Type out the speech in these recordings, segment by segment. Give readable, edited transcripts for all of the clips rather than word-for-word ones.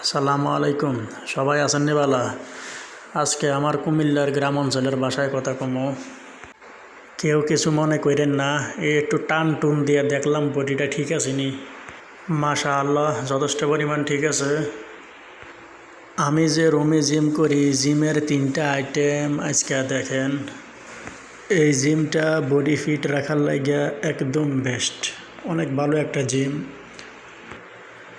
আসসালামু আলাইকুম। সবাই আছেন নি বালা? আজকে আমার কুমিল্লার গ্রাম অঞ্চলের বাসায় কথা কমো। কেউ কিছু মনে করেন না, একটু টান টুন দিয়ে দেখলাম বডিটা ঠিক আছে নি। মাশা আল্লাহ, যথেষ্ট পরিমাণ ঠিক আছে। আমি যে রুমে জিম করি, জিমের 3টা আইটেম আজকে দেখেন। এই জিমটা বডি ফিট রাখার লাগিয়া একদম বেস্ট, অনেক ভালো একটা জিম।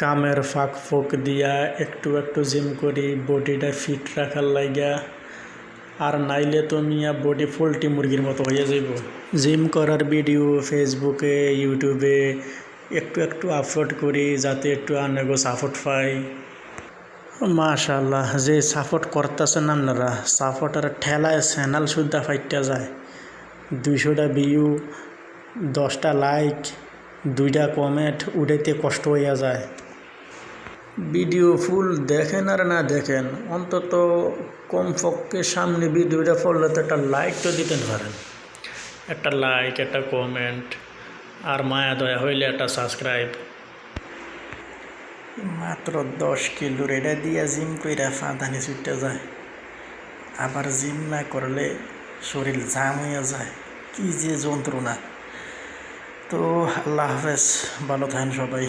কামের ফাঁক ফোক দিয়া একটু একটু জিম করি বডিটা ফিট রাখার লাইগা, আর নাইলে তো মিয়া বডি পোল্ট্রি মুরগির মতো হয়ে যাইব। জিম করার ভিডিও ফেসবুকে ইউটিউবে একটু একটু আপলোড করি যাতে একটু আনেগো সাপোর্ট পাই। মাশাআল্লাহ, যে সাপোর্ট করতেছেন আপনারা, সাপোর্টের ঠেলায় চ্যানেল সুদ্ধা ফাইটটা যায়। 200টা ভিউ, 10টা লাইক, 2টা কমেন্ট উঠাইতে কষ্ট হইয়া যায়। ভিডিও ফুল দেখেন আর না দেখেন, অন্তত কমপক্ষে সামনে ভিডিওটা পড়লে তো একটা লাইক তো দিতে পারেন। একটা লাইক, একটা কমেন্ট, আর মায়া দয়া হইলে একটা সাবস্ক্রাইব। মাত্র 10 কিলোর এটা দিয়া জিম কইরা ফাঁদানি ছুটতে যায়, আবার জিম না করলে শরীর জাম হইয়া যায়। কি যে যন্ত্রণা। তো আল্লাহ হাফেজ, ভালো থাকেন সবাই।